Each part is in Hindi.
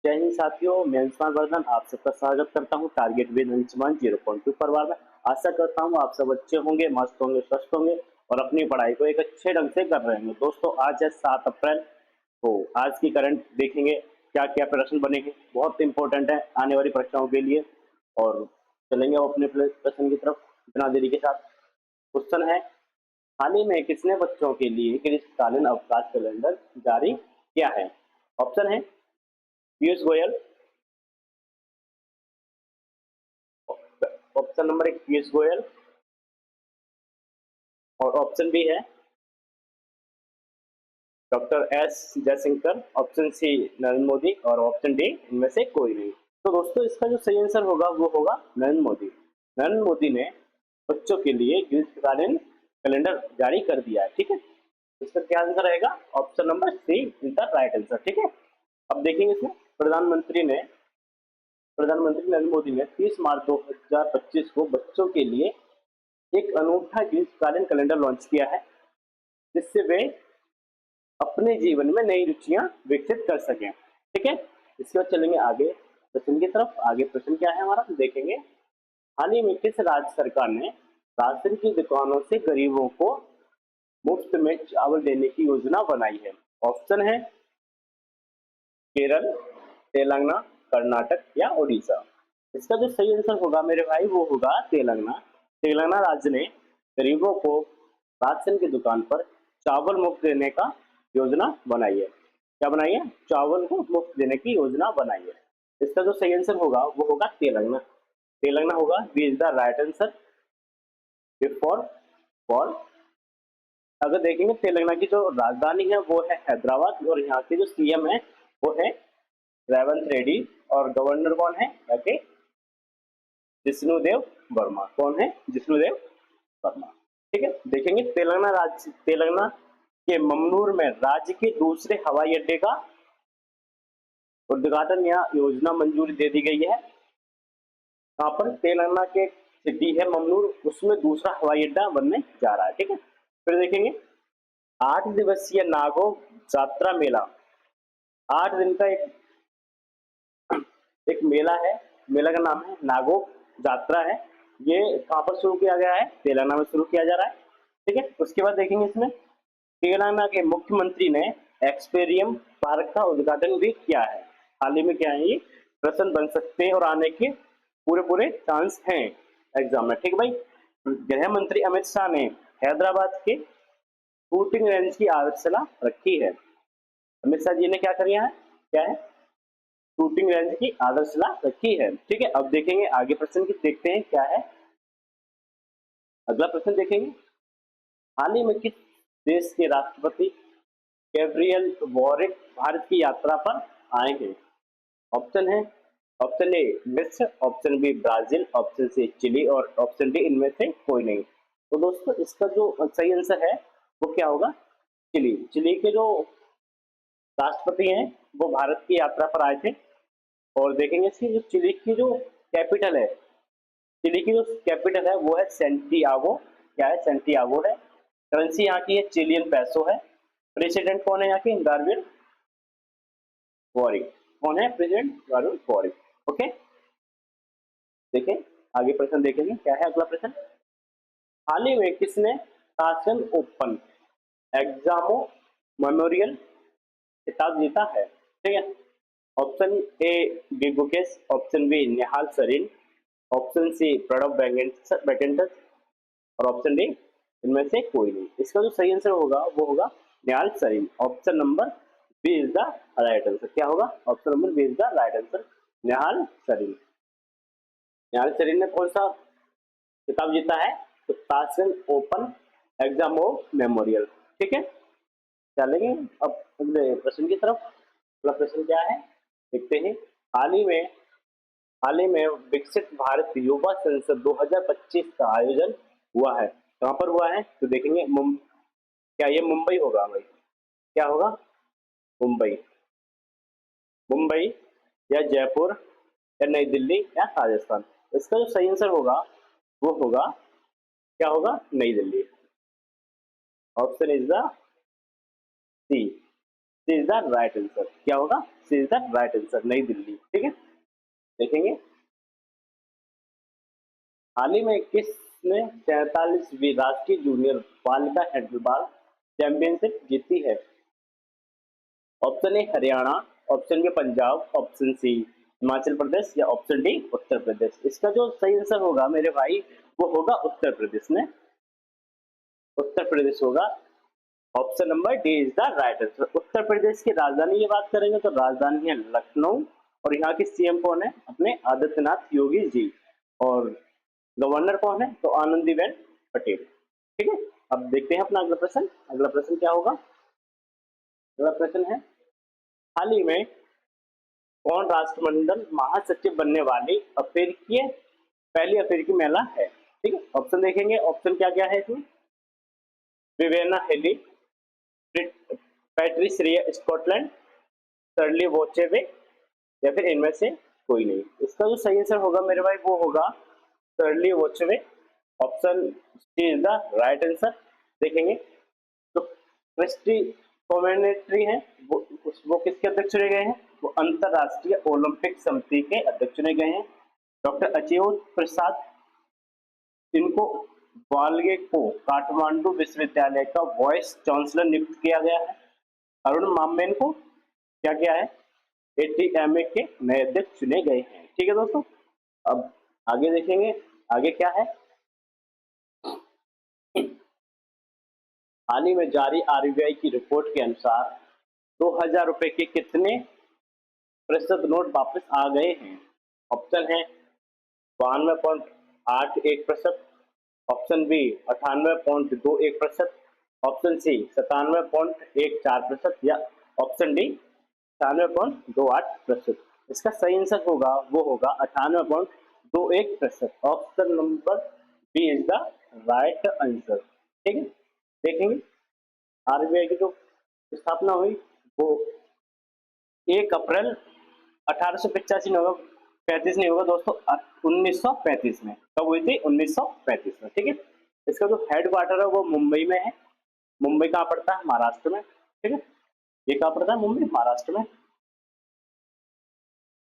जय हिंद साथियों, मैं अंशुमान वर्धन आप सबका स्वागत करता हूं टारगेट विद अंशुमान 0.2 परिवार में। आशा करता हूं आप सब अच्छे होंगे, मस्त होंगे, स्वस्थ होंगे और अपनी पढ़ाई को एक अच्छे ढंग से कर रहे होंगे। दोस्तों आज है 7 अप्रैल, तो आज की करंट देखेंगे क्या क्या प्रश्न बनेंगे, बहुत इंपॉर्टेंट है आने वाली परीक्षाओं के लिए। और चलेंगे अपने प्रश्न की तरफ बिना देरी के साथ। क्वेश्चन है, हाल ही में किसने बच्चों के लिए ग्रीष्मकालीन अवकाश कैलेंडर जारी किया है? ऑप्शन है पीयूष गोयल, ऑप्शन नंबर 1 पीयूष गोयल, और ऑप्शन बी है doctor S Jaishankar, option C Narendra Modi और ऑप्शन डी इनमें से कोई नहीं। तो दोस्तों इसका जो सही आंसर होगा वो होगा नरेंद्र मोदी। नरेंद्र मोदी ने बच्चों के लिए ग्रीष्मकालीन कैलेंडर जारी कर दिया है। ठीक है, इसका क्या आंसर रहेगा? Option number C is the right answer. ठीक है, अब देखेंगे इसमें प्रधानमंत्री नरेंद्र मोदी ने 30 मार्च 2025 को बच्चों के लिए एक अनूठा ग्रीष्मकालीन कैलेंडर लॉन्च किया है, जिससे वे अपने जीवन में नई रुचियां विकसित कर सकें। ठीक है, इसके बाद चलेंगे आगे प्रश्न की तरफ। आगे प्रश्न क्या है हमारा, देखेंगे। हाल ही में किस राज्य सरकार ने राशन की दुकानों से गरीबों को मुफ्त में चावल देने की योजना बनाई है? ऑप्शन है केरल, तेलंगाना, कर्नाटक या उड़ीसा। इसका जो सही आंसर होगा मेरे भाई वो होगा तेलंगाना। तेलंगाना राज्य ने गरीबों को राशन की दुकान पर चावल मुफ्त देने का योजना बनाई है। क्या बनाई है? चावल को मुफ्त देने की योजना बनाई है। इसका जो सही आंसर होगा वो होगा तेलंगाना। तेलंगाना होगा, B is the right answer before four. अगर देखेंगे तेलंगाना की जो राजधानी है वो है हैदराबाद और यहाँ के जो सीएम है वो है रेवंत रेड्डी और गवर्नर कौन है? जिष्णुदेव वर्मा। कौन है? जिष्णुदेव वर्मा। ठीक है, देखेंगे तेलंगाना के ममनूर में राज्य के दूसरे हवाई अड्डे का उद्घाटन या योजना मंजूरी दे दी गई है। यहाँ पर तेलंगाना के सिटी है ममनूर, उसमें दूसरा हवाई अड्डा बनने जा रहा है। ठीक है, फिर देखेंगे 8 दिवसीय नागो जात्रा मेला, 8 दिन का एक मेला है। मेला का नाम है नागो जात्रा है। ये कहाँ पर शुरू किया गया है? तेलंगाना में शुरू किया जा रहा है। ठीक है, उसके बाद देखेंगे इसमें तेलंगाना के मुख्यमंत्री ने एक्सपेरियम पार्क का उद्घाटन भी किया है। हाल ही में क्या है, ये प्रश्न बन सकते हैं और आने के पूरे पूरे चांस हैं एग्जाम में। ठीक है भाई, गृह मंत्री अमित शाह ने हैदराबाद के शूटिंग रेंज की आधारशिला रखी है। अमित शाह जी ने क्या किया है? क्या है? शूटिंग रेंज की आधारशिला रखी है। ठीक है, अब देखेंगे आगे प्रश्न की, देखते हैं क्या है। अगला प्रश्न देखेंगे, हाल ही में किस देश के राष्ट्रपति गैब्रियल बॉरिक भारत की यात्रा पर आए हैं? ऑप्शन है, ऑप्शन ए मिस्र, option B Brazil, option C Chile और ऑप्शन डी इनमें से कोई नहीं। तो दोस्तों इसका जो सही आंसर है वो क्या होगा? चिली। चिली के जो राष्ट्रपति हैं वो भारत की यात्रा पर आए थे। और देखेंगे इसकी जो चिली की जो कैपिटल है, चिली की जो कैपिटल है वो है सेंटियागो। क्या है? सेंटियागो है। करेंसी यहाँ की है चिलियन पैसो है। प्रेसिडेंट कौन है यहाँ के? गार्बियन बॉरिक। कौन है प्रेसिडेंट? गार्बियन बॉरिक। ओके, देखें आगे प्रश्न देखेंगे क्या है अगला प्रश्न। हाल ही में किसने ताशन ओपन एग्जामो मेमोरियल खिताब जीता है? ठीक है, option A B Gukesh, option B Nihal Sarin, option C Pranab बैकेंटस और ऑप्शन डी इनमें से कोई नहीं। इसका जो सही आंसर होगा वो होगा Nihal Sarin. Option number B is the right answer. क्या होगा? Option number B is the right answer, Nihal Sarin. Nihal Sarin ने कौन सा खिताब जीता है? तो ताशन ओपन एग्जामो मेमोरियल। ठीक है, चलेंगे अब अगले प्रश्न की तरफ। अगला प्रश्न क्या है देखते हैं। हाल ही में हाल ही में विकसित भारत युवा संसद 2025 का आयोजन हुआ है। कहाँ पर हुआ है? तो देखेंगे क्या ये मुंबई होगा भाई? क्या होगा? मुंबई। मुंबई या जयपुर या नई दिल्ली या राजस्थान। इसका जो सही आंसर होगा वो होगा, क्या होगा? New Delhi. Option is the C, C is the right answer. क्या होगा? C is the right answer, New Delhi. ठीक है, देखेंगे हाल ही में किसने 43वीं राष्ट्रीय जूनियर बालिका हैंडबॉल चैंपियनशिप जीती है? Option A Haryana, option B Punjab, option C Himachal Pradesh या ऑप्शन डी उत्तर प्रदेश। इसका जो सही आंसर होगा मेरे भाई वो होगा उत्तर प्रदेश में, उत्तर प्रदेश होगा। Option number D is the right answer. Uttar Pradesh की राजधानी की बात करेंगे तो राजधानी है लखनऊ, और यहाँ की सीएम कौन है? अपने आदित्यनाथ योगी जी। और गवर्नर कौन है? तो आनंदीबेन पटेल। ठीक है, अब देखते हैं अपना अगला प्रश्न। अगला प्रश्न क्या होगा? अगला प्रश्न है हाल ही में कौन राष्ट्रमंडल महासचिव बनने वाली अफ्रीकी पहली अफ्रीकी महिला है? ठीक है, ऑप्शन देखेंगे। ऑप्शन क्या क्या है इसमें? विवेना हेली, पैट्रिसिया स्कॉटलैंड, शर्ली वोचेवे, या फिर इनमें से कोई नहीं। इसका जो सही आंसर होगा मेरे भाई वो होगा शर्ली वोचेवे। Option C is the right answer. देखेंगे तो क्रिस्टी कॉमेंट्री है वो किसके अध्यक्ष चुने गए हैं? वो अंतरराष्ट्रीय ओलंपिक समिति के अध्यक्ष चुने गए हैं। डॉक्टर अच्युत प्रसाद, इनको वाल्गे को काठमांडू विश्वविद्यालय का वाइस चांसलर नियुक्त किया गया है। अरुण मामेन को क्या किया है? एटीएमए के नए अध्यक्ष चुने गए हैं। ठीक है दोस्तों, अब आगे देखेंगे आगे क्या है। हाल ही में जारी आरबीआई की रिपोर्ट के अनुसार 2000 रुपए के कितने प्रतिशत नोट वापस आ गए हैं? ऑप्शन है 92.81%, ऑप्शन बी 98.21%, ऑप्शन सी 97.14%, या ऑप्शन डी 98.28%। इसका सही आंसर होगा वो होगा 98.21%। Option number B is the right answer. ठीक है, देखेंगे आरबीआई की जो स्थापना हुई वो 1 अप्रैल 1885 नहीं होगा, 35 नहीं होगा दोस्तों, 1935 में। कब हुई थी? 1935 में। ठीक है, इसका जो हेड क्वार्टर है वो मुंबई में है। मुंबई कहाँ पड़ता है? महाराष्ट्र में। ठीक है, ये कहाँ पड़ता है? मुंबई महाराष्ट्र में।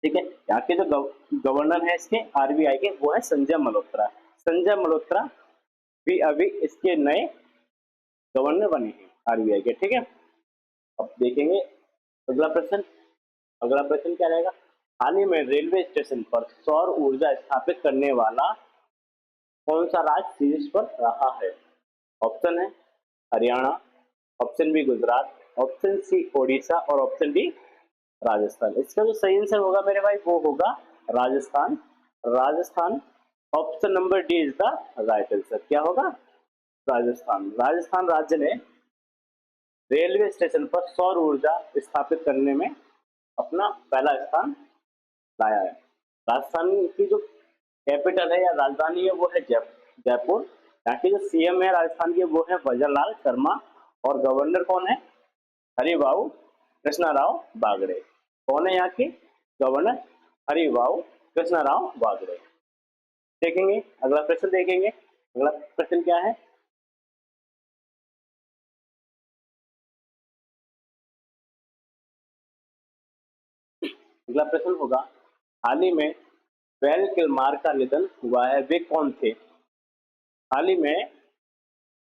ठीक है, यहाँ के जो गवर्नर है इसके आरबीआई के वो है संजय मल्होत्रा। संजय मल्होत्रा भी अभी इसके नए गवर्नर बने हैं आरबीआई के। ठीक है, अब देखेंगे अगला प्रश्न। अगला प्रश्न क्या रहेगा? हाल ही में रेलवे स्टेशन पर सौर ऊर्जा स्थापित करने वाला कौन सा राज्य शीर्ष पर रहा है? ऑप्शन है Haryana, option B Gujarat, option C Odisha, और ऑप्शन डी राजस्थान। इसका जो सही आंसर होगा मेरे भाई वो होगा Rajasthan. Rajasthan, option number D is the right answer. क्या होगा? राजस्थान। राजस्थान राज्य ने रेलवे स्टेशन पर सौर ऊर्जा स्थापित करने में अपना पहला स्थान लाया है। राजस्थान की जो कैपिटल है या राजधानी है वो है जयपुर। यहाँ के जो सीएम है राजस्थान के वो है वजरलाल शर्मा, और गवर्नर कौन है? हरिभाऊ कृष्णाराव बागड़े। कौन है यहाँ के गवर्नर? हरिभाऊ कृष्णाराव बागड़े। देखेंगे अगला प्रश्न। देखेंगे अगला प्रश्न क्या है। अगला प्रश्न होगा हाल ही में वेल किलमार का निधन हुआ है, वे कौन थे? हाल ही में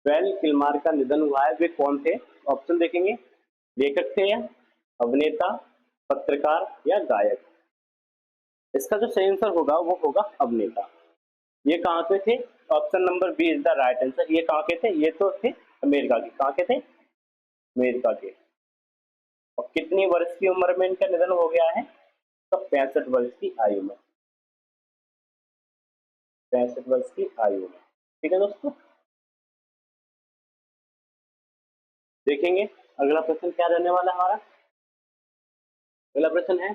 वेल किलमार का निधन हुआ है, वे कौन थे? ऑप्शन देखेंगे। लेखक थे, या अभिनेता, पत्रकार, या गायक। इसका जो सही आंसर होगा वो होगा अभिनेता। ये कहाँ के थे? Option number B is the right answer. ये कहाँ के थे? ये तो थे अमेरिका के। कहाँ के थे? अमेरिका के। और कितनी वर्ष की उम्र में इनका निधन हो गया है? तो 65 वर्ष की आयु में। 65 वर्ष की आयु में। ठीक है दोस्तों, देखेंगे अगला प्रश्न क्या रहने वाला है हमारा। अगला प्रश्न है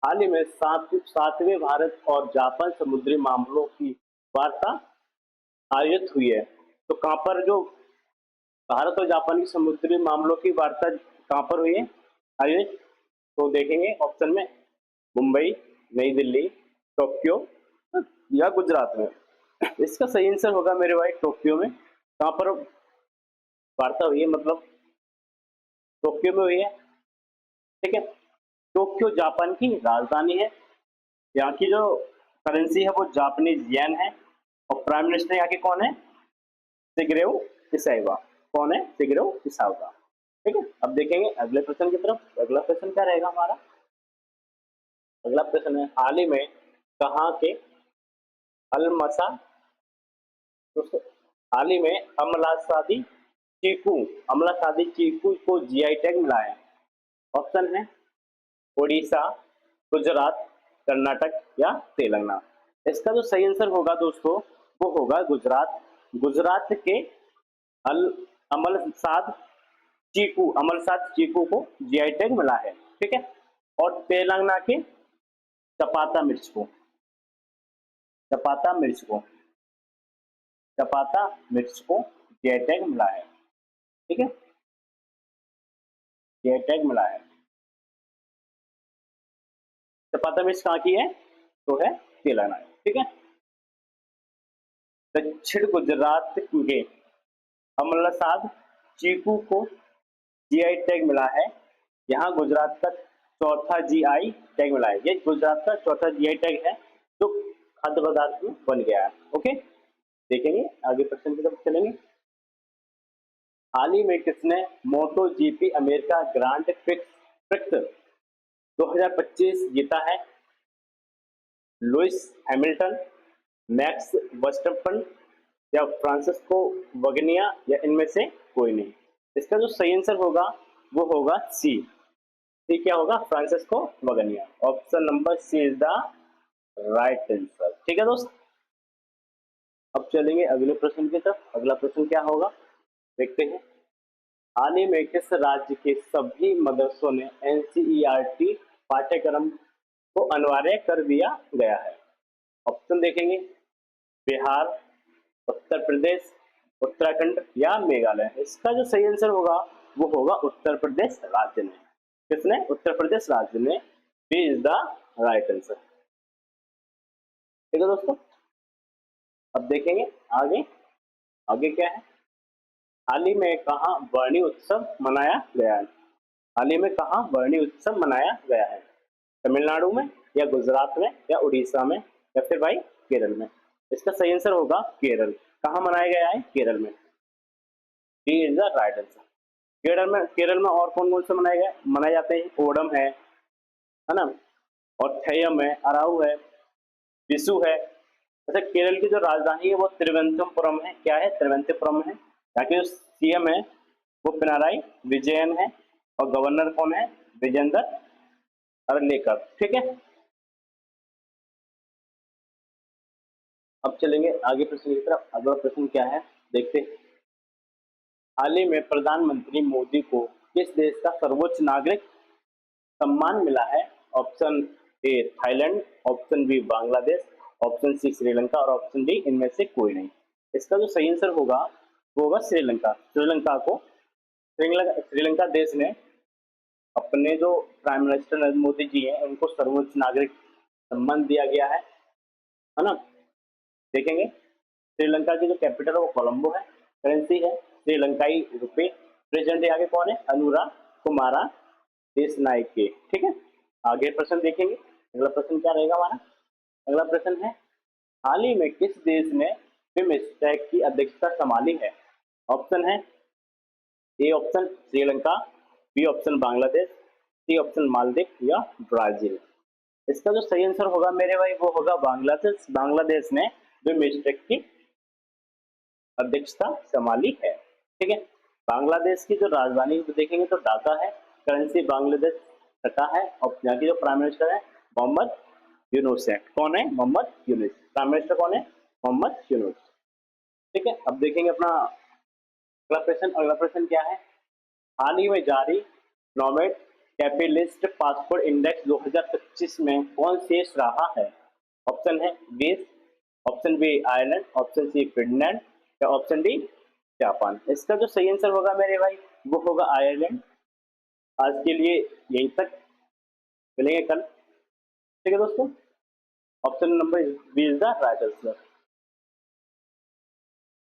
हाल ही में सातवें भारत और जापान समुद्री मामलों की वार्ता आयोजित हुई है। तो कहाँ पर जो भारत और जापान की समुद्री मामलों की वार्ता कहाँ पर हुई है आयोजित? तो देखेंगे ऑप्शन में मुंबई, नई दिल्ली, टोक्यो, या गुजरात में। इसका सही आंसर होगा मेरे भाई टोक्यो में। कहाँ पर वार्ता हुई है? मतलब टोक्यो में हुई है। ठीक है। टोक्यो जापान की राजधानी है, यहाँ की जो करेंसी है वो जापानीज येन है, और प्राइम मिनिस्टर यहाँ के कौन है, शिगेरो इसावा। कौन है, शिगेरो इसावा। ठीक है, अब देखेंगे अगले प्रश्न की तरफ। अगला प्रश्न क्या रहेगा हमारा, अगला प्रश्न है हाल ही में कहाँ के अलमसा, दोस्तों हाल ही में अमलासादी चीकू, अमलासादी चीकू को जीआई टैग मिला है। ऑप्शन है उड़ीसा, गुजरात, कर्नाटक या तेलंगाना। इसका जो सही आंसर होगा दोस्तों वो होगा गुजरात। गुजरात के अल अमलसाद चीकू, अमलसाद चीकू को जीआई टैग मिला है। ठीक है, और तेलंगाना के चपाता मिर्च को, चपाता मिर्च को, चपाता मिर्च को जीआई टैग मिला है। ठीक है, जीआई टैग मिला है। चपाता मिर्च कहाँ की है, तो है तेलंगाना। ठीक है, दक्षिण गुजरात के अमलसाद चीकू को जीआई टैग मिला है। यहाँ गुजरात का चौथा जीआई टैग मिला है। ये गुजरात का चौथा जीआई टैग है जो खाद्य पदार्थ में बन गया है। ओके, देखेंगे आगे प्रश्न की तरफ चलेंगे। हाल ही में किसने मोटो जीपी अमेरिका ग्रांड प्रिक्स 2025 जीता है? लुइस हैमिल्टन, मैक्स वर्स्टैपेन या फ्रांसिस्को वगनिया, या इनमें से कोई नहीं। इसका जो सही आंसर होगा वो होगा सी। सी क्या होगा, फ्रांसिस्को वगनिया। Option number C is the right answer. ठीक है दोस्त, अब चलेंगे अगले प्रश्न की तरफ। अगला प्रश्न क्या होगा देखते हैं। हाल ही में किस राज्य के सभी मदरसों ने एनसीईआरटी पाठ्यक्रम को अनिवार्य कर दिया गया है? ऑप्शन देखेंगे, बिहार, उत्तर प्रदेश, उत्तराखंड या मेघालय। इसका जो सही आंसर होगा वो होगा उत्तर प्रदेश राज्य ने। किसने, उत्तर प्रदेश राज्य ने। B is the right answer. ठीक है दोस्तों, अब देखेंगे आगे, आगे क्या है। हाल ही में कहाँ वर्णी उत्सव मनाया गया है? हाल ही में कहाँ वर्णी उत्सव मनाया गया है? तमिलनाडु में, या गुजरात में, या उड़ीसा में, या फिर भाई केरल में। इसका सही आंसर होगा केरल। कहाँ मनाया गया है, केरल में। D is the right answer. Kerala में और कौन कौन से मनाए जाते हैं? ओणम है ना, और थयम है, अराऊ है, विशु है। अच्छा, केरल की जो राजधानी है वो तिरुवनंतपुरम है। क्या है, तिरुवनंतपुरम है। यहाँ के जो सीएम है वो पिनाराई विजयन है, और गवर्नर कौन है, विजेंद्र अरलेकर। ठीक है, अब चलेंगे आगे प्रश्न की तरफ। अगला प्रश्न क्या है देखते हैं। हाल ही में प्रधानमंत्री मोदी को किस देश का सर्वोच्च नागरिक सम्मान मिला है? Option A Thailand, option B Bangladesh, option C Sri Lanka, और ऑप्शन डी इनमें से कोई नहीं। इसका जो सही आंसर होगा वो होगा श्रीलंका। श्रीलंका को, श्रीलंका देश ने अपने जो प्राइम मिनिस्टर नरेंद्र मोदी जी हैं उनको सर्वोच्च नागरिक सम्मान दिया गया है ना। देखेंगे श्रीलंका की जो कैपिटल है वो कोलंबो है। करेंसी है श्रीलंकाई रुपए। प्रेसिडेंट आगे कौन है, अनुराग कुमारा देशनायक के। ठीक है, आगे प्रश्न देखेंगे। अगला प्रश्न क्या रहेगा हमारा, अगला प्रश्न है हाल ही में किस देश ने बिमस्टेक की अध्यक्षता संभाली है? ऑप्शन है A option Sri Lanka, B option Bangladesh, C option Maldives या ब्राजील। इसका जो सही आंसर होगा मेरे भाई वो होगा बांग्लादेश। बांग्लादेश ने बिमस्टेक की अध्यक्षता संभाली है। ठीक है, बांग्लादेश की जो राजधानी देखेंगे तो ढाका है। करेंसी बांग्लादेश टका है, और यहाँ की जो प्राइम मिनिस्टर है मोहम्मद यूनुस है। कौन है, मोहम्मद यूनुस। प्राइम मिनिस्टर कौन है, मोहम्मद यूनुस। ठीक है, अब देखेंगे अपना अगला प्रश्न। अगला प्रश्न क्या है, हाल ही में जारी नोमेड कैपिटलिस्ट पासपोर्ट इंडेक्स 2025 में कौन शेष रहा है? ऑप्शन है 20, option B Ireland, option C Finland, या ऑप्शन डी जापान। इसका जो सही आंसर होगा मेरे भाई वो होगा आयरलैंड। आज के लिए यहीं तक, मिलेंगे कल। ठीक है दोस्तों, option number B is the right answer.